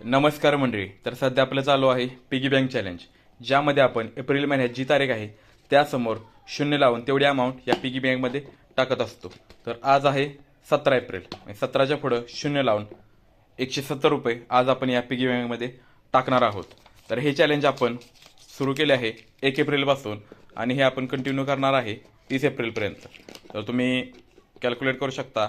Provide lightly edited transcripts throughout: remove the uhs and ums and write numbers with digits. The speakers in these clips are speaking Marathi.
नमस्कार मंडळी. तर सध्या आपलं चालू आहे पिगी बँक चॅलेंज, ज्यामध्ये आपण एप्रिल महिन्यात जी तारीख आहे त्यासमोर शून्य लावून तेवढी अमाऊंट या पिगी बँकमध्ये टाकत असतो. तर आज आहे 17 एप्रिल, 17च्या पुढं शून्य लावून 170 रुपये आज आपण या पिगी बँकमध्ये टाकणार आहोत. तर हे चॅलेंज आपण सुरू केले आहे 1 एप्रिलपासून आणि हे आपण कंटिन्यू करणार आहे 30 एप्रिलपर्यंत. तर तुम्ही कॅल्क्युलेट करू शकता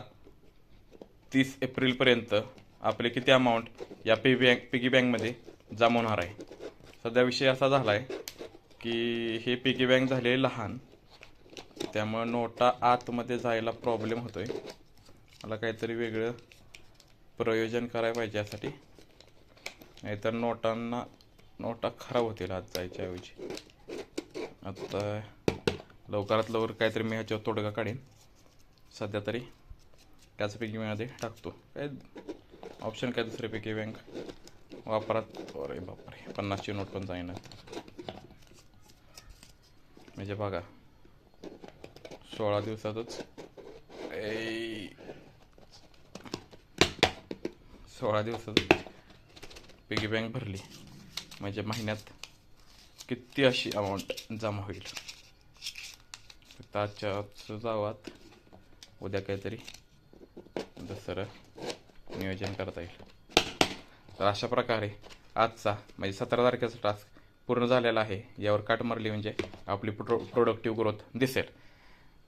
30 एप्रिलपर्यंत आपले किती अमाऊंट या पिगी बँकमध्ये जमा होणार आहे. सध्या विषय असा झाला आहे की हे पिगी बँक झाले लहान, त्यामुळं नोटा आतमध्ये जायला प्रॉब्लेम होतोय. मला काहीतरी वेगळं प्रयोजन करायला पाहिजे यासाठी, नाहीतर नोटा खराब होतील आत जायच्या ऐवजी. आता लवकरात लवकर काहीतरी मी ह्याच्यावर तोडगा काढेन. सध्या तरी त्याच पिगी बँकमध्ये टाकतो. काय ऑप्शन काय दुसरे पिगी बँक वापरात? अरे बापरे, 50ची नोट पण जाईना. म्हणजे बघा 16 दिवसातच 16 दिवसात पिगी बँक भरली, म्हणजे महिन्यात किती अशी अमाऊंट जमा होईल. फक्त आजच्या जावात उद्या काहीतरी दुसरं नियोजन करता येईल. तर अशा प्रकारे आजचा म्हणजे 17 तारखेचा टास्क पूर्ण झालेला आहे. यावर काट मारली म्हणजे आपली प्रोडक्टिव्ह ग्रोथ दिसेल.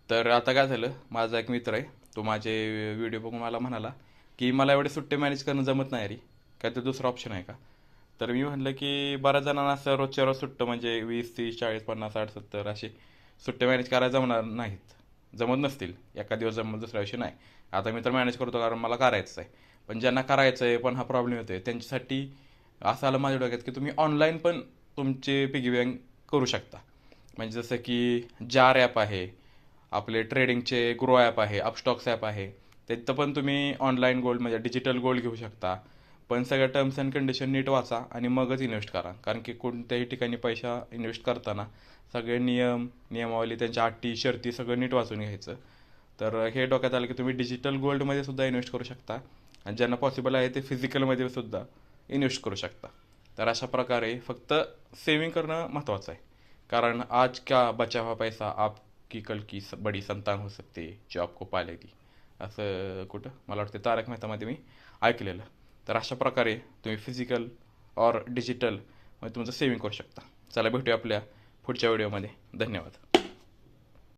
तर आता काय झालं, माझा एक मित्र आहे, तो माझे व्हिडिओ बघून मला म्हणाला की मला एवढे सुट्टे मॅनेज करणं जमत नाही रे, काय तर दुसरा ऑप्शन आहे का? तर मी म्हटलं की बऱ्याच जणांना असं रोजच्या रोज सुट्टं म्हणजे 20, 30, 40, 50, 60, 70 असे सुट्टे मॅनेज करायला जमणार नाहीत, जमत नसतील. एका दिवस जमत, दुसऱ्या दिवशी नाही. आता मी तर मॅनेज करतो कारण मला करायचं आहे. पण ज्यांना करायचं आहे पण हा प्रॉब्लेम येतो आहे त्यांच्यासाठी असं आलं माझ्या डोक्यात की तुम्ही ऑनलाईन पण तुमचे पिगी बँक करू शकता. म्हणजे जसं की जार ॲप आहे, आपले ट्रेडिंगचे ग्रो ॲप आहे, अपस्टॉक्स ॲप आहे, तिथं पण तुम्ही ऑनलाईन गोल्ड म्हणजे डिजिटल गोल्ड घेऊ शकता. पण सगळ्या टर्म्स अँड कंडिशन नीट वाचा आणि मगच इन्व्हेस्ट करा. कारण की कोणत्याही ठिकाणी पैसा इन्व्हेस्ट करताना सगळे नियमावली, त्यांच्या अटी शर्ती सगळं नीट वाचून घ्यायचं. तर हे डोक्यात आलं की तुम्ही डिजिटल गोल्डमध्ये सुद्धा इन्व्हेस्ट करू शकता आणि ज्यांना पॉसिबल आहे ते फिजिकलमध्ये सुद्धा इन्व्हेस्ट करू शकता. तर अशा प्रकारे फक्त सेविंग करणं महत्त्वाचं आहे. कारण आज का बचा हुआ पैसा आपकी कल की बडी संतान हो सकते जो आपको पालेगी, असं कुठं मला वाटतं तारक मेहतामध्ये मी ऐकलेलं. तर अशा प्रकारे तुम्ही फिजिकल और डिजिटल मध्ये तुमचं सेविंग करू शकता. चला भेटूया आपल्या पुढच्या व्हिडिओमध्ये. धन्यवाद.